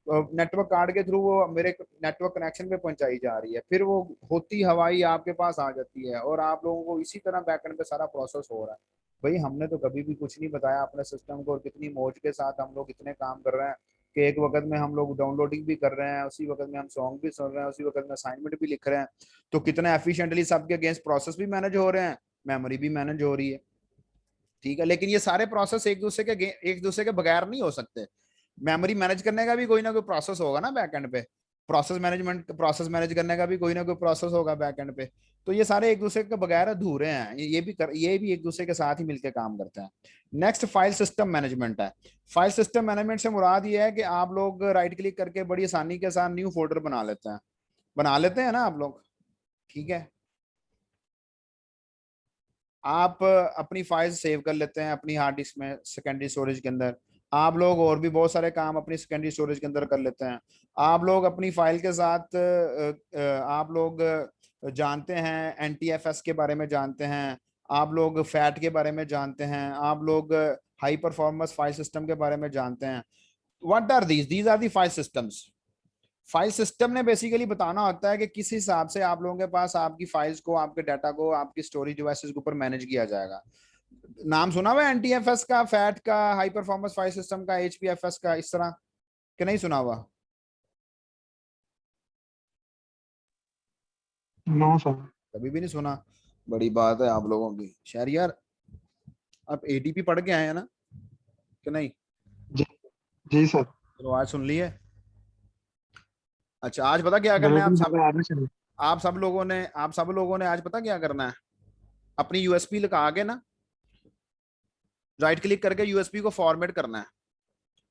नेटवर्क कार्ड के थ्रू वो मेरे नेटवर्क कनेक्शन पे पहुंचाई जा रही है, फिर वो होती हवाई आपके पास आ जाती है, और आप लोगों को इसी तरह बैकएंड पे सारा प्रोसेस हो रहा है। भाई हमने तो कभी भी कुछ नहीं बताया अपने सिस्टम को, और कितनी मौज के साथ हम लोग इतने काम कर रहे हैं कि एक वक्त में हम लोग डाउनलोडिंग भी कर रहे हैं, उसी वक्त में हम सॉन्ग भी सुन रहे हैं, उसी वक्त में असाइनमेंट भी लिख रहे हैं। तो कितने एफिशिएंटली सबके अगेंस्ट प्रोसेस भी मैनेज हो रहे हैं, मेमोरी भी मैनेज हो रही है। ठीक है, लेकिन ये सारे प्रोसेस एक दूसरे के बगैर नहीं हो सकते। मेमोरी मैनेज करने का भी कोई ना कोई प्रोसेस होगा ना बैकएंड पे, प्रोसेस मैनेज करने का भी कोई ना कोई प्रोसेस होगा बैकएंड पे। तो ये सारे एक दूसरे के बगैर अधूरे हैं, ये भी एक दूसरे के साथ ही मिलकर काम करते हैं। नेक्स्ट फाइल सिस्टम मैनेजमेंट है। फाइल सिस्टम मैनेजमेंट से मुराद ये है कि आप लोग राइट क्लिक करके बड़ी आसानी के साथ न्यू फोल्डर बना लेते हैं ना आप लोग। ठीक है, आप अपनी फाइल सेव कर लेते हैं अपनी हार्ड डिस्क में, सेकेंडरी स्टोरेज के अंदर। आप लोग और भी बहुत सारे काम अपनी सेकेंडरी स्टोरेज के अंदर कर लेते हैं। आप लोग अपनी फाइल के साथ आप लोग जानते हैं एनटीएफएस के बारे में जानते हैं, आप लोग फैट के बारे में जानते हैं, आप लोग हाई परफॉर्मेंस फाइल सिस्टम के बारे में जानते हैं। What are these are the file systems. File system ने बेसिकली बताना होता है कि किस हिसाब से आप लोगों के पास आपकी फाइल्स को, आपके डाटा को, आपकी स्टोरेज डिवाइसेस के ऊपर मैनेज किया जाएगा। नाम सुना हुआ एनटीएफएस का, फैट का, हाई परफॉर्मेंस फाइल सिस्टम का, एचपीएफएस का, इस तरह कि नहीं सुना हुआ? No sir. कभी भी नहीं सुना? बड़ी बात है आप लोगों की। शहरियार, आप एटीपी पढ़ के आए हैं ना कि नहीं? जी जी सर। तो आज सुन लिए। अच्छा, आज पता क्या करना है बिल्कुल सर, आगे चलिए। आप सब लोगों ने आज पता क्या करना है? अपनी यूएसपी लगा के ना, राइट क्लिक करके यूएसपी को फॉर्मेट करना है।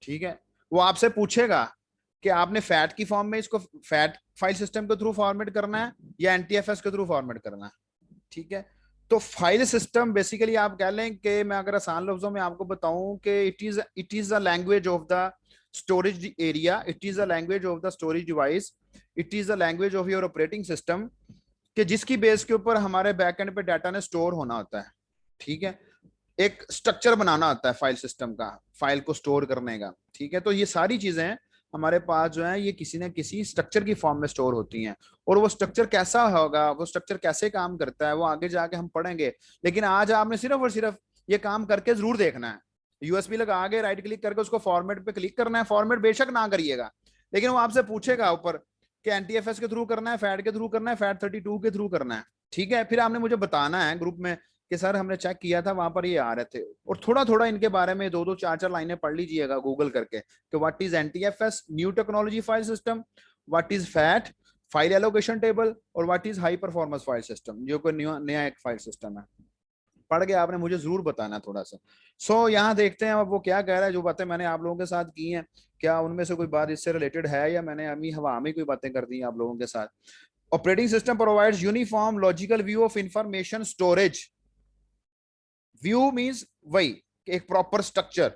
ठीक है, वो आपसे पूछेगा कि आपने फैट की फॉर्म में इसको फैट फाइल सिस्टम के थ्रू फॉर्मेट करना है या एनटीएफएस के थ्रू फॉर्मेट करना है। ठीक है, तो फाइल सिस्टम बेसिकली आप कह लें कि मैं अगर आसान लफ्जों में आपको बताऊं कि it is the language of the storage area, it is the language of the storage device, it is the language of your operating system, कि जिसकी बेस के ऊपर हमारे बैकएंड पे डाटा ने स्टोर होना होता है। ठीक है, एक स्ट्रक्चर बनाना आता है फाइल सिस्टम का, फाइल को स्टोर करने का। ठीक है, तो ये सारी चीजें हमारे पास जो है ये किसी न किसी स्ट्रक्चर की फॉर्म में स्टोर होती हैं, और वो स्ट्रक्चर कैसा होगा, वो स्ट्रक्चर कैसे काम करता है, वो आगे जाके हम पढ़ेंगे। लेकिन आज आपने सिर्फ और सिर्फ ये काम करके जरूर देखना है। यूएसबी लगा आगे राइट क्लिक करके उसको फॉर्मेट पे क्लिक करना है। फॉर्मेट बेशक ना करिएगा, लेकिन वो आपसे पूछेगा ऊपर कि एनटीएफएस के थ्रू करना है, फैट के थ्रू करना है, फैट 32 के थ्रू करना है। ठीक है, फिर आपने मुझे बताना है ग्रुप में कि सर हमने चेक किया था वहां पर ये आ रहे थे, और थोड़ा थोड़ा इनके बारे में दो दो चार चार लाइनें पढ़ लीजिएगा गूगल करके कि what is NTFS, new technology file system, what is FAT file allocation table, और what is high performance file system, जो कोई नया एक फाइल सिस्टम है। पढ़ के आपने मुझे जरूर बताना थोड़ा सा। यहाँ देखते हैं अब वो क्या कह रहा है। जो बातें मैंने आप लोगों के साथ की हैं, क्या उनमें से कोई बात इससे रिलेटेड है, या मैंने अभी हवा में कोई बातें कर दी आप लोगों के साथ? Operating system provides uniform logical view of information storage. View means वही एक प्रॉपर स्ट्रक्चर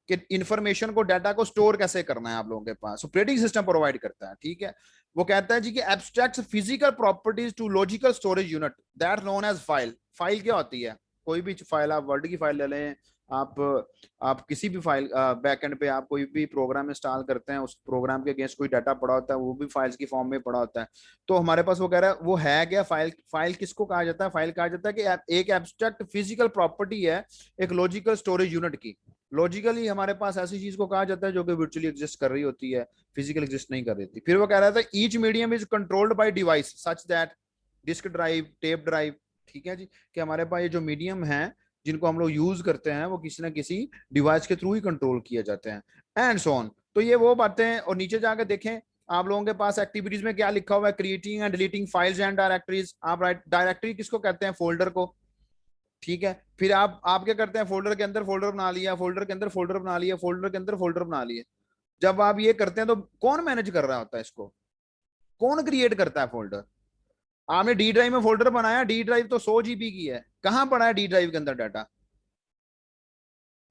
कि इंफॉर्मेशन को, डाटा को स्टोर कैसे करना है आप लोगों के पास, ऑपरेटिंग सिस्टम प्रोवाइड करता है। ठीक है, वो कहता है जी कि abstract physical properties to logical storage unit that known as file. File क्या होती है? कोई भी फाइल, आप वर्ड की फाइल ले लें, आप किसी भी फाइल बैकएंड पे आप कोई भी प्रोग्राम इंस्टॉल करते हैं, उस प्रोग्राम के अगेंस्ट कोई डाटा पड़ा होता है, वो भी फाइल्स की फॉर्म में पड़ा होता है। तो हमारे पास वो कह रहा है वो है क्या फाइल? फाइल किसको कहा जाता है? फाइल कहा जाता है कि एक एब्स्ट्रैक्ट फिजिकल प्रॉपर्टी है एक लॉजिकल स्टोरेज यूनिट की। लॉजिकली हमारे पास ऐसी चीज को कहा जाता है जो कि वर्चुअली एग्जिस्ट कर रही होती है, फिजिकल एग्जिस्ट नहीं कर रही थी। फिर वो कह रहा था each medium is controlled by device such that disk drive, tape drive. ठीक है जी, कि हमारे पास ये जो मीडियम है जिनको हम लोग यूज करते हैं वो किसी ना किसी डिवाइस के थ्रू ही कंट्रोल किए जाते हैं, एंड सो ऑन। तो ये वो बातें हैं। और नीचे जाके देखें आप लोगों के पास एक्टिविटीज में क्या लिखा हुआ है, creating and deleting files and directories. आप राइट, डायरेक्टरी किसको कहते हैं, फोल्डर को, ठीक है। फिर आप क्या करते हैं, फोल्डर के अंदर फोल्डर बना लिया, फोल्डर के अंदर फोल्डर बना लिया, फोल्डर के अंदर फोल्डर बना लिए। जब आप ये करते हैं तो कौन मैनेज कर रहा होता है इसको, कौन क्रिएट करता है फोल्डर। आपने डी ड्राइव में फोल्डर बनाया, डी ड्राइव तो 100 जीबी की है, कहां पड़ा है डी ड्राइव के अंदर डाटा,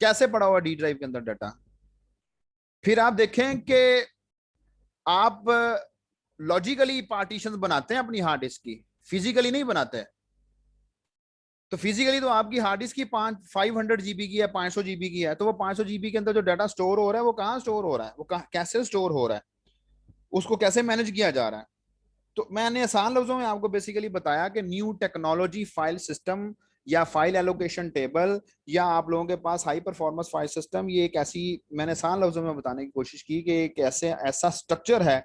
कैसे पड़ा हुआ डी ड्राइव के अंदर डाटा। फिर आप देखें कि आप लॉजिकली पार्टीशंस बनाते हैं अपनी हार्ड डिस्क की, फिजिकली नहीं बनाते। तो फिजिकली तो आपकी हार्ड डिस्क की 500 जीबी की है, 500 जीबी की है, तो वो 500 जीबी के अंदर जो डाटा स्टोर हो रहा है वो कहाँ स्टोर हो रहा है, वो कैसे स्टोर हो रहा है, उसको कैसे मैनेज किया जा रहा है। तो मैंने आसान लफ्जों में आपको बेसिकली बताया कि न्यू टेक्नोलॉजी फाइल सिस्टम या फाइल एलोकेशन टेबल या आप लोगों के पास हाई परफॉर्मेंस फाइल सिस्टम, ये एक ऐसी, मैंने आसान लफ्जों में बताने की कोशिश की कि एक ऐसा स्ट्रक्चर है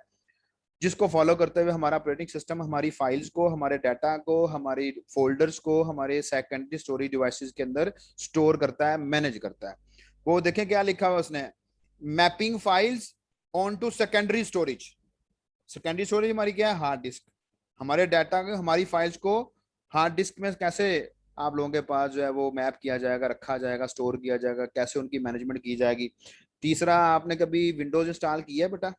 जिसको फॉलो करते हुए हमारा ऑपरेटिंग सिस्टम हमारी फाइल्स को, हमारे डाटा को, हमारी फोल्डर्स को हमारे सेकेंडरी स्टोरेज डिवाइसेस के अंदर स्टोर करता है, मैनेज करता है। वो देखें क्या लिखा हुआ उसने, mapping files on to secondary storage. Secondary storage हमारी क्या है, हार्ड डिस्क। हमारे डाटा को, हमारी फाइल्स को हार्ड डिस्क में कैसे आप लोगों के पास जो है वो मैप किया जाएगा, रखा जाएगा, स्टोर किया जाएगा, कैसे उनकी मैनेजमेंट की जाएगी। तीसरा, आपने कभी विंडोज इंस्टॉल किया है बेटा,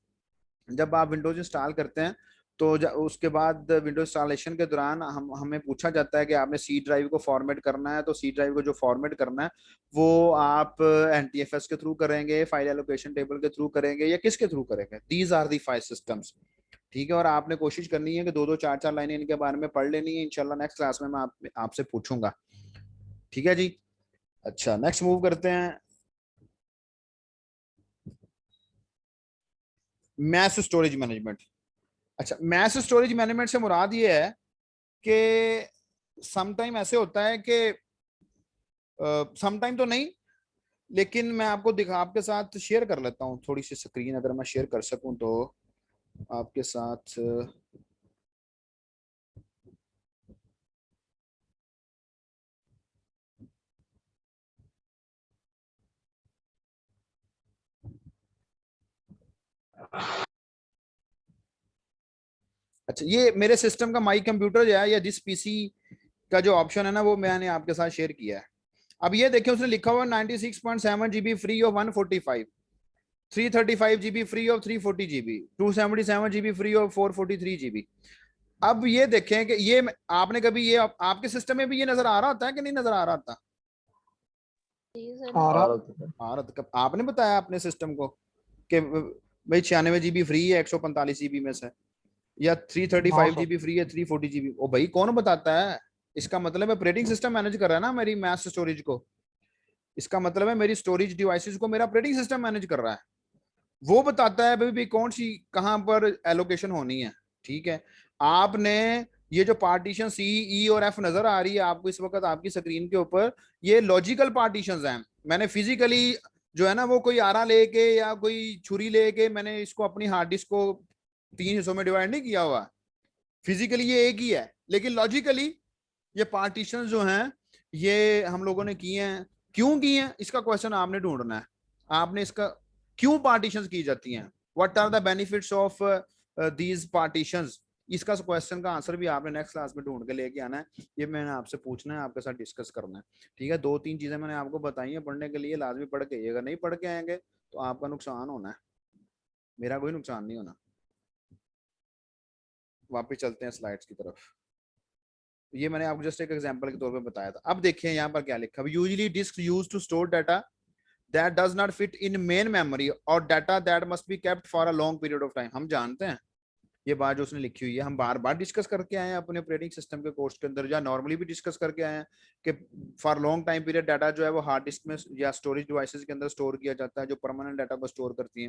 जब आप विंडोज इंस्टॉल करते हैं तो उसके बाद विंडोज इंस्टॉलेशन के दौरान हमें पूछा जाता है कि आपने सी ड्राइव को फॉर्मेट करना है, तो सी ड्राइव को जो फॉर्मेट करना है वो आप NTFS के थ्रू करेंगे, फाइल एलोकेशन टेबल के थ्रू करेंगे, या किसके थ्रू करेंगे। These are the file systems, ठीक है। और आपने कोशिश करनी है कि 2-2 4-4 लाइनें इनके बारे में पढ़ लेनी है, इंशाल्लाह नेक्स्ट क्लास में मैं आपसे पूछूंगा, ठीक है जी। अच्छा, नेक्स्ट मूव करते हैं, मैस स्टोरेज मैनेजमेंट। अच्छा, मैस स्टोरेज मैनेजमेंट से मुराद ये है कि समटाइम ऐसे होता है कि समटाइम तो नहीं, लेकिन मैं आपको दिखा, आपके साथ शेयर कर लेता हूँ थोड़ी सी स्क्रीन, अगर मैं शेयर कर सकूं तो आपके साथ। अच्छा, ये मेरे सिस्टम का माई कंप्यूटर जो है या जिस पीसी का जो ऑप्शन है ना, वो मैंने आपके साथ शेयर किया है। अब ये देखिए उसने लिखा हुआ 96.7 GB free of 145, 335 GB free of 340 GB, 277 GB free of 443 GB। अब ये देखें कि ये आपने कभी ये आपके सिस्टम में भी ये नजर आ रहा होता है कि नहीं नजर आ रहा होता, आ रहा आ रहा था। आपने बताया अपने सिस्टम को कि भाई 96 GB फ्री है 145 GB में से, या 335 GB फ्री है 340 GB। ओ भाई, कौन बताता है, इसका मतलब है ऑपरेटिंग सिस्टम मैनेज कर रहा है ना मेरी मैस स्टोरेज को, इसका मतलब है मेरी स्टोरेज डिवाइसेस को मेरा ऑपरेटिंग सिस्टम मैनेज कर रहा है, वो बताता है भाई कौन सी कहां पर एलोकेशन होनी है, ठीक है। आपने ये जो पार्टीशन सी, ई और एफ नजर आ रही है आपको इस वक्त आपकी स्क्रीन के ऊपर, ये लॉजिकल पार्टीशंस हैं। मैंने फिजिकली जो है ना वो कोई आरा लेके या कोई छुरी लेके मैंने इसको अपनी हार्ड डिस्क को 3 हिस्सों में डिवाइड नहीं किया हुआ, फिजिकली ये एक ही है, लेकिन लॉजिकली ये पार्टीशन जो हैं ये हम लोगों ने किए हैं। क्यों किए हैं इसका क्वेश्चन आपने ढूंढना है, आपने इसका क्यों पार्टीशंस की जाती हैं, what are the benefits of these partitions, इसका क्वेश्चन का आंसर भी आपने नेक्स्ट क्लास में ढूंढ के लेके आना है। ये मैंने आपसे पूछना है, आपके साथ डिस्कस करना है, ठीक है। 2-3 चीजें मैंने आपको बताई हैं पढ़ने के लिए, लाजमी पढ़ के आइएगा, नहीं पढ़ के आएंगे तो आपका नुकसान होना है, मेरा कोई नुकसान नहीं होना। वापस चलते हैं स्लाइड्स की तरफ। ये मैंने आपको जस्ट एक एग्जांपल के तौर पे बताया था। अब देखिए यहाँ पर क्या लिखा है, usually disk used to store data that does not fit in main memory और data that must be kept for a long period of time. हम जानते हैं ये बात जो उसने लिखी हुई है, हम बार बार डिस्कस करके आए हैं अपने ऑपरेटिंग सिस्टम के कोर्स के अंदर, या नॉर्मली भी डिस्कस करके आए हैं कि for long time period data जो है वो हार्ड डिस्क में या स्टोरेज डिवाइसेस के अंदर स्टोर किया जाता है, जो परमानेंट डाटा को स्टोर करती है।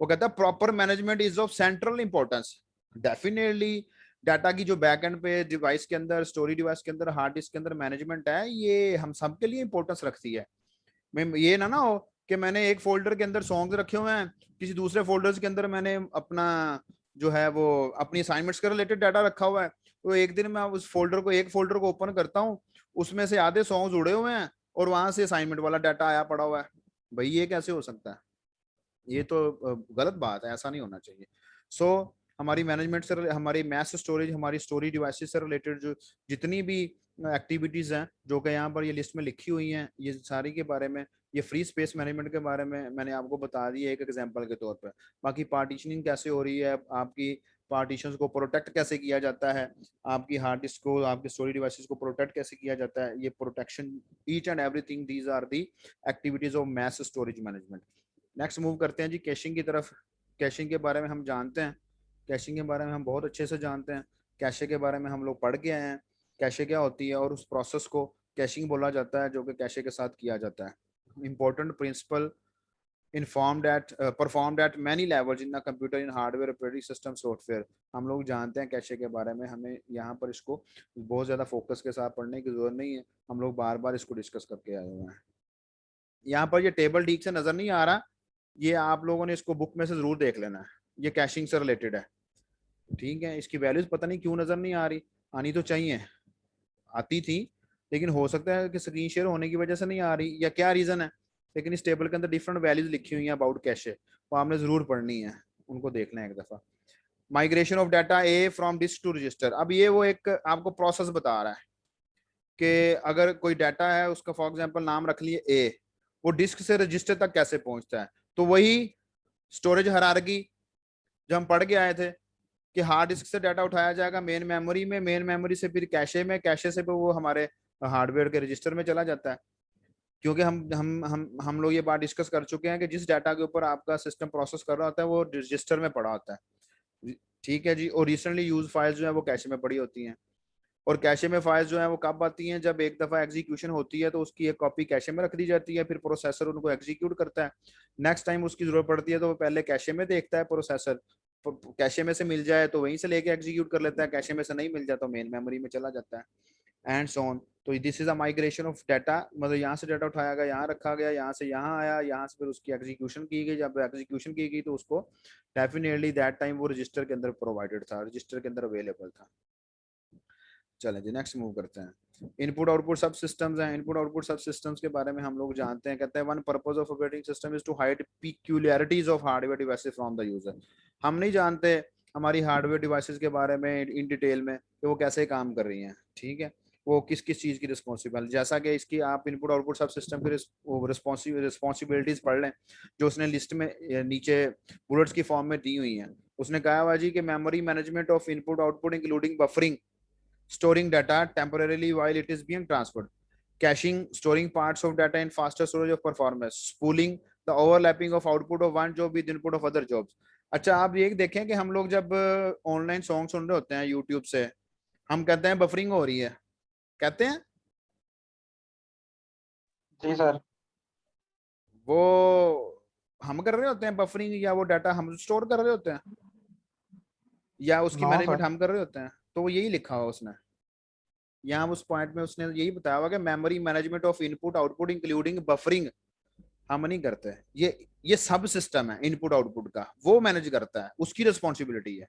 वो कहता है proper management is of central importance. Definitely data की जो बैक एंड पे डिवाइस के अंदर, स्टोरेज डिवाइस के अंदर, हार्ड डिस्क के अंदर मैनेजमेंट है, ये हम सबके लिए इंपॉर्टेंस रखती है। मैं ये ना हो कि मैंने एक फोल्डर के अंदर सॉन्ग्स रखे हुए हैं, किसी दूसरे फोल्डर्स के अंदर मैंने अपना जो है वो अपनी असाइनमेंट्स के रिलेटेड डाटा रखा हुआ है, तो एक दिन मैं उस फोल्डर को, एक फोल्डर को ओपन करता हूँ, उसमें से आधे सॉन्ग्स उड़े हुए हैं और वहां से असाइनमेंट वाला डाटा आया पड़ा हुआ है। भाई ये कैसे हो सकता है? ये तो गलत बात है, ऐसा नहीं होना चाहिए। सो हमारी मैनेजमेंट से, हमारी मैस स्टोरेज, हमारी स्टोरेज डिवाइसेस से रिलेटेड जो जितनी भी एक्टिविटीज हैं जो कि यहाँ पर ये लिस्ट में लिखी हुई हैं, ये सारी के बारे में, ये फ्री स्पेस मैनेजमेंट के बारे में मैंने आपको बता दिया एक एग्जांपल के तौर पर। बाकी पार्टीशनिंग कैसे हो रही है, आपकी पार्टीशंस को प्रोटेक्ट कैसे किया जाता है, आपकी हार्ड डिस्क को, आपके स्टोरेज डिवाइसेस को प्रोटेक्ट कैसे किया जाता है, ये protection, each and everything, these are the activities of mass storage management. Next move करते हैं जी कैशिंग की तरफ। कैशिंग के बारे में हम जानते हैं, कैशिंग के बारे में हम बहुत अच्छे से जानते हैं। कैशे के बारे में हम लोग पढ़ के आए हैं, कैशे क्या होती है, और उस प्रोसेस को कैशिंग बोला जाता है जो कि कैशे के साथ किया जाता है। Important principle informed at performed at many levels in the computer in hardware operating system software। हम लोग जानते हैं कैशे के बारे में, हमें यहाँ पर इसको बहुत ज़्यादा फोकस के साथ पढ़ने की जरूरत नहीं है, हम लोग बार बार इसको डिस्कस करके आए हुए हैं। यहाँ पर ये टेबल ठीक से नज़र नहीं आ रहा, ये आप लोगों ने इसको बुक में से ज़रूर देख लेना है, ये कैशिंग से रिलेटेड है, ठीक है। इसकी वैल्यूज पता नहीं क्यों नज़र नहीं आ रही, आनी तो चाहिए, आती थी, लेकिन हो सकता है कि स्क्रीन शेयर होने की वजह से नहीं आ रही, या क्या रीज़न है। लेकिन इस टेबल के अंदर डिफरेंट वैल्यूज लिखी हुई हैं अबाउट कैशे, वो आपने जरूर पढ़नी है, उनको देखना है एक दफा। Migration of data a from disk to register. अब ये वो एक आपको प्रोसेस बता रहा है कि अगर कोई डाटा है, उसका फॉर एग्जांपल नाम रख लिए ए, वो डिस्क से रजिस्टर तक कैसे पहुंचता है। तो वही स्टोरेज हायरार्की जो हम पढ़ के आए थे कि हार्ड डिस्क से डाटा उठाया जाएगा मेन मेमोरी में, मेन मेमोरी से फिर कैशे में, कैशे से वो हमारे हार्डवेयर के रजिस्टर में चला जाता है। क्योंकि हम लोग ये बात डिस्कस कर चुके हैं कि जिस डाटा के ऊपर आपका सिस्टम प्रोसेस कर रहा होता है वो रजिस्टर में पड़ा होता है, ठीक है जी। और रिसेंटली यूज फाइल्स जो है वो कैशे में पड़ी होती हैं, और कैशे में फाइल्स जो है वो कब आती हैं, जब एक दफा एग्जीक्यूशन होती है तो उसकी एक कॉपी कैशे में रख दी जाती है, फिर प्रोसेसर उनको एग्जीक्यूट करता है। नेक्स्ट टाइम उसकी जरूरत पड़ती है तो वो पहले कैशे में देखता है प्रोसेसर, कैशे में से मिल जाए तो वहीं से लेके एग्जीक्यूट कर लेता है, कैशे में से नहीं मिल जाए तो मेन मेमोरी में चला जाता है, एंड सो ऑन। तो this is a migration of data, मतलब यहाँ से डाटा उठाया गया, यहाँ रखा गया, यहाँ से यहाँ आया, यहाँ से फिर उसकी एग्जीक्यूशन की गई, जब एग्जीक्यूशन की गई तो उसको डेफिनेटली दैट टाइम वो रजिस्टर के अंदर प्रोवाइडेड था, रजिस्टर के अंदर अवेलेबल था। चलें जी नेक्स्ट मूव करते हैं। इनपुट आउटपुट सब सिस्टम्स हैं। इनपुट आउटपुट सब सिस्टम्स के बारे में हम लोग जानते हैं, कहते हैं one purpose of operating system is to hide peculiarities of hardware devices from the user. हम नहीं जानते हमारी हार्डवेयर डिवाइसेस के बारे में इन डिटेल में कि वो कैसे काम कर रही हैं, ठीक है, वो किस किस चीज़ की रिस्पॉन्सिबल, जैसा कि इसकी आप इनपुट आउटपुट सब सिस्टम की रिस्पॉन्सिबिलिटीज पढ़ लें जो उसने लिस्ट में नीचे बुलेट्स की फॉर्म में दी हुई हैं। उसने कहा हुआ जी कि memory management of input output including buffering, storing data temporarily while it is being transferred, caching, storing parts of data in faster storage of performance, spooling, the overlapping of output of one job with input of other jobs। अच्छा आप ये देखें कि हम लोग जब online song सुन रहे होते हैं यूट्यूब से, हम कहते हैं बफरिंग हो रही है, कहते हैं जी सर। वो हम कर रहे होते हैं बफरिंग, या वो डाटा हम स्टोर कर रहे होते हैं, या उसकी नो मैनेजमेंट सर। हम कर रहे होते हैं। तो वो यही लिखा हुआ उसने यहाँ उस पॉइंट में, उसने यही बताया हुआ कि memory management of input output including buffering हम नहीं करते, ये सब सिस्टम है इनपुट आउटपुट का, वो मैनेज करता है, उसकी रिस्पॉन्सिबिलिटी है,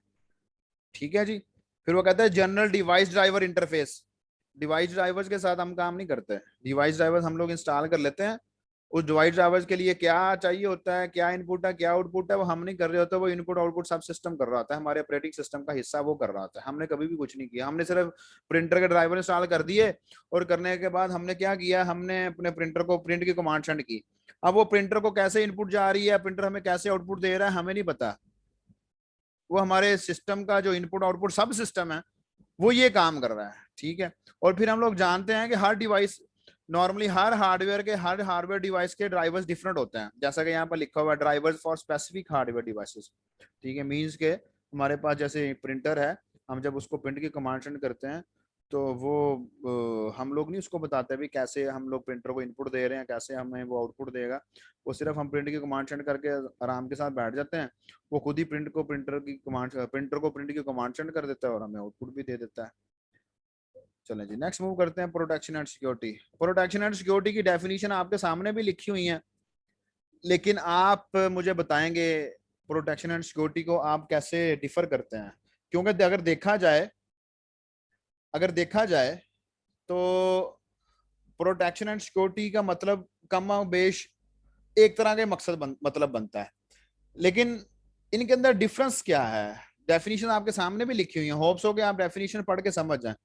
ठीक है जी। फिर वो कहता है general device driver interface, device drivers के साथ हम काम नहीं करते, डिवाइस ड्राइवर्स हम लोग इंस्टॉल कर लेते हैं, उस डिवाइस ड्राइवर्स के लिए क्या चाहिए होता है, क्या इनपुट है क्या आउटपुट है, वो हम नहीं कर रहे होते, वो इनपुट आउटपुट सब सिस्टम कर रहा होता है, हमारे ऑपरेटिंग सिस्टम का हिस्सा वो कर रहा होता है, हमने कभी भी कुछ नहीं किया, हमने सिर्फ प्रिंटर के ड्राइवर इंस्टॉल कर दिए, और करने के बाद हमने क्या किया, हमने अपने प्रिंटर को प्रिंट की कमांड सेंड की। अब वो प्रिंटर को कैसे इनपुट जा रही है, प्रिंटर हमें कैसे आउटपुट दे रहा है, हमें नहीं पता, वो हमारे सिस्टम का जो इनपुट आउटपुट सब सिस्टम है वो ये काम कर रहा है, ठीक है। और फिर हम लोग जानते हैं कि हर डिवाइस, नॉर्मली हर हार्डवेयर डिवाइस के ड्राइवर्स डिफरेंट होते हैं, जैसा कि यहाँ पर लिखा हुआ है drivers for specific hardware devices, ठीक है। मींस के हमारे पास जैसे प्रिंटर है, हम जब उसको प्रिंट की कमांड सेंड करते हैं तो वो हम लोग नहीं उसको बताते भी कैसे हम लोग प्रिंटर को इनपुट दे रहे हैं, कैसे हमें वो आउटपुट देगा, वो सिर्फ हम प्रिंट की कमांड सेंड करके आराम के साथ बैठ जाते हैं, वो खुद ही प्रिंटर को प्रिंट की कमांड सेंड कर देता है और हमें आउटपुट भी दे देता है। चलें जी नेक्स्ट मूव करते हैं, protection and security. Protection and security की डेफिनेशन आपके सामने भी लिखी हुई है, लेकिन आप मुझे बताएंगे प्रोटेक्शन एंड सिक्योरिटी को आप कैसे डिफर करते हैं, क्योंकि अगर देखा जाए तो प्रोटेक्शन एंड सिक्योरिटी का मतलब कम बेश एक तरह के मतलब बनता है, लेकिन इनके अंदर डिफरेंस क्या है? डेफिनेशन आपके सामने भी लिखी हुई है, होप्स हो कि आप डेफिनेशन पढ़ के समझ जाएं,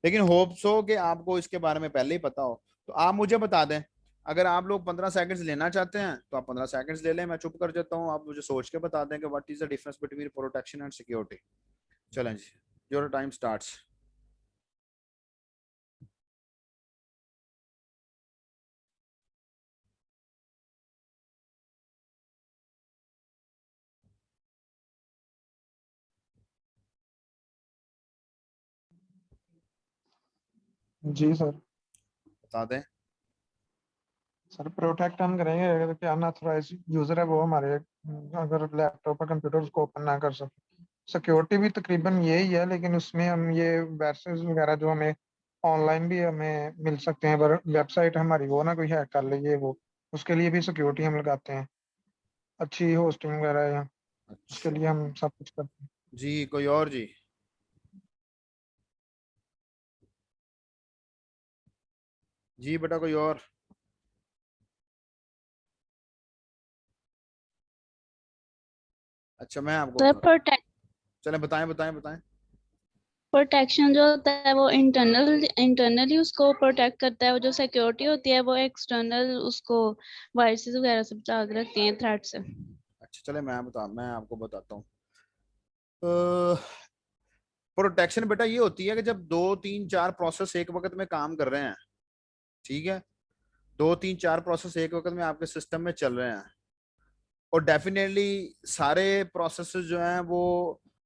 लेकिन होप्स हो कि आपको इसके बारे में पहले ही पता हो। तो आप मुझे बता दें, अगर आप लोग 15 सेकंड्स लेना चाहते हैं तो आप 15 सेकंड्स ले लें, मैं चुप कर जाता हूं, आप मुझे सोच के बता दें कि what is the difference between protection and security. चलें जी, योर टाइम स्टार्ट्स। जी सर। बता दें। सर प्रोटेक्ट हम करेंगे अगर कि अनऑथराइज यूजर है वो हमारे अगर लैपटॉप या कंप्यूटर उसको ओपन ना कर सके। सिक्योरिटी भी तकरीबन यही है, लेकिन उसमें हम ये वायरसेस वगैरह जो हमें ऑनलाइन भी हमें मिल सकते हैं, पर वेबसाइट हमारी वो ना कोई हैक कर ले, ये वो उसके लिए भी सिक्योरिटी हम लगाते हैं। अच्छी होस्टिंग वगैरह है, उसके अच्छा लिए हम सब कुछ करते हैं। जी, कोई और जी? जी बेटा, कोई और? अच्छा, मैं आपको सर बता, प्रोटेक्ट चलें बताएं बताएं बताएं। प्रोटेक्शन जो होता है वो इंटरनली उसको प्रोटेक्ट करता है, वो जो सिक्योरिटी होती है वो एक्सटर्नल उसको वायरसेस वगैरह से बचा के रखती है, थ्रेट से। अच्छा चले, मैं आपको बताता हूँ। प्रोटेक्शन बेटा ये होती है कि जब 2 3 4 प्रोसेस एक वक्त में काम कर रहे हैं, ठीक है, 2 3 4 प्रोसेस एक वक्त में आपके सिस्टम में चल रहे हैं, और डेफिनेटली सारे प्रोसेसेस जो हैं वो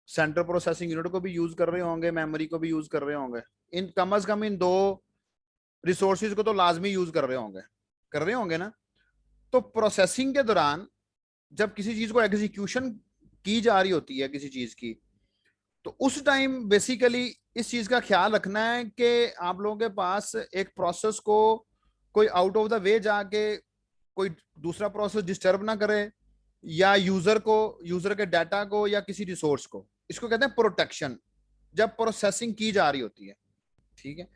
सेंट्रल प्रोसेसिंग यूनिट को भी यूज कर रहे होंगे, मेमोरी को भी यूज कर रहे होंगे, इन कम अज कम इन दो रिसोर्सेज को तो लाजमी यूज कर रहे होंगे ना। तो प्रोसेसिंग के दौरान जब किसी चीज को एग्जीक्यूशन की जा रही होती है किसी चीज की, तो उस टाइम बेसिकली इस चीज का ख्याल रखना है कि आप लोगों के पास एक प्रोसेस को कोई आउट ऑफ द वे जाके कोई दूसरा प्रोसेस डिस्टर्ब ना करे, या यूजर के डाटा को या किसी रिसोर्स को, इसको कहते हैं प्रोटेक्शन, जब प्रोसेसिंग की जा रही होती है, ठीक है।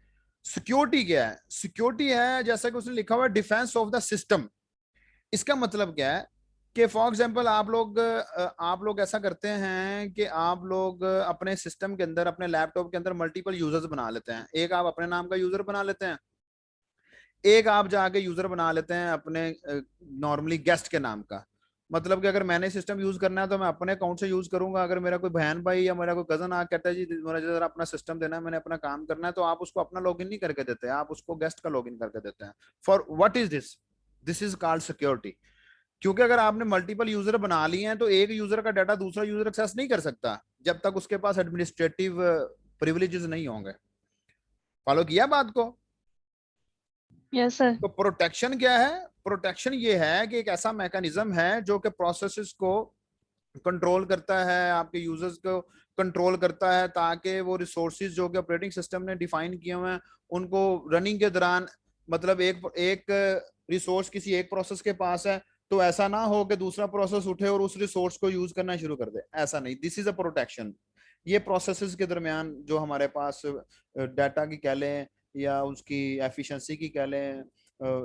सिक्योरिटी क्या है? सिक्योरिटी है जैसा कि उसने लिखा हुआ है डिफेंस ऑफ द सिस्टम। इसका मतलब क्या है कि फॉर एग्जाम्पल आप लोग ऐसा करते हैं कि आप लोग अपने सिस्टम के अंदर, अपने लैपटॉप के अंदर मल्टीपल यूजर्स बना लेते हैं। एक आप अपने नाम का यूजर बना लेते हैं, एक आप जाके यूजर बना लेते हैं अपने नॉर्मली गेस्ट के नाम का। मतलब कि अगर मैंने सिस्टम यूज करना है तो मैं अपने अकाउंट से यूज करूंगा। अगर मेरा कोई बहन भाई या मेरा कोई कजन आ कहता है जी मेरा जरा अपना सिस्टम देना है, मैंने अपना काम करना है, तो आप उसको अपना लॉगिन नहीं करके देते, आप उसको गेस्ट का लॉगिन करके देते हैं। For what is this? This is called security. क्योंकि अगर आपने मल्टीपल यूजर बना लिए हैं तो एक यूजर का डाटा दूसरा यूजर एक्सेस नहीं कर सकता जब तक उसके पास एडमिनिस्ट्रेटिव प्रिविलेजेस नहीं होंगे। फॉलो किया बात को? Yes sir. तो प्रोटेक्शन क्या है? प्रोटेक्शन ये है कि एक ऐसा मैकेनिज्म है जो कि प्रोसेसेस को कंट्रोल करता है, आपके यूजर्स को कंट्रोल करता है, ताकि वो रिसोर्सेज जो कि ऑपरेटिंग सिस्टम ने डिफाइन किए हुए हैं उनको रनिंग के दौरान, मतलब एक एक रिसोर्स किसी एक प्रोसेस के पास है तो ऐसा ना हो कि दूसरा प्रोसेस उठे और उस रिसोर्स को यूज करना शुरू कर दे, ऐसा नहीं। This is a protection. ये प्रोसेसेस के दरमियान जो हमारे पास डाटा की कह लें या उसकी एफिशिएंसी की कह लें,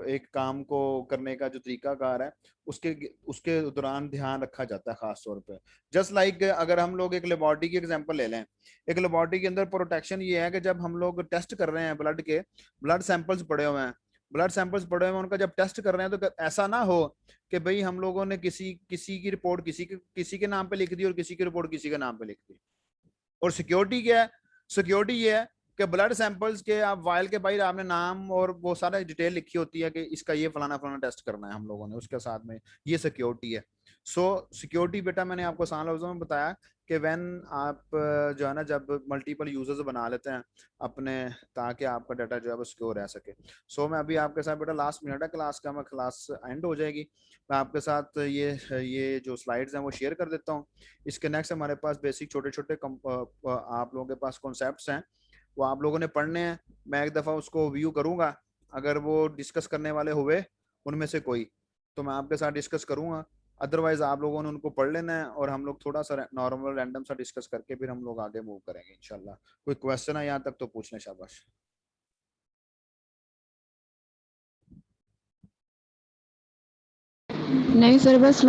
एक काम को करने का जो तरीकाकार है उसके उसके दौरान ध्यान रखा जाता है खास तौर पे। जस्ट लाइक अगर हम लोग एक लेबोरेटरी की एग्जांपल ले लें, एक लेबोरेटरी के अंदर प्रोटेक्शन ये है कि जब हम लोग टेस्ट कर रहे हैं ब्लड सैंपल्स पड़े हुए हैं, उनका जब टेस्ट कर रहे हैं तो ऐसा ना हो कि भाई हम लोगों ने किसी किसी की रिपोर्ट किसी के नाम पे लिख दी और किसी की रिपोर्ट किसी के नाम पे लिख दी। और सिक्योरिटी क्या है? सिक्योरिटी ये है कि ब्लड सैंपल्स के आप वायल के बाहर आपने नाम और वो सारा डिटेल लिखी होती है कि इसका ये फलाना फलाना टेस्ट करना है हम लोगों ने, उसके साथ में ये सिक्योरिटी है। सो सिक्योरिटी बेटा मैंने आपको आसान लफ्जों में बताया कि व्हेन आप जो है ना जब मल्टीपल यूजर्स बना लेते हैं अपने, ताकि आपका डाटा जो है वो सिक्योर रह सके। सो मैं अभी आपके साथ बेटा लास्ट मिनट है क्लास का, मैं क्लास एंड हो जाएगी, मैं आपके साथ ये जो स्लाइड्स हैं वो शेयर कर देता हूँ। इसके नेक्स्ट हमारे पास बेसिक छोटे छोटे आप लोगों के पास कॉन्सेप्ट्स हैं, वो आप लोगों ने पढ़ने हैं। मैं एक दफ़ा उसको व्यू करूंगा, अगर वो डिस्कस करने वाले हुए उनमें से कोई तो मैं आपके साथ डिस्कस करूंगा, अदरवाइज आप लोगों ने उनको पढ़ लेना है और हम लोग थोड़ा सा नॉर्मल रैंडम सा डिस्कस करके फिर हम लोग आगे मूव करेंगे इंशाल्लाह। कोई क्वेश्चन है यहाँ तक तो पूछ लें, शाबाश। नहीं सर, बस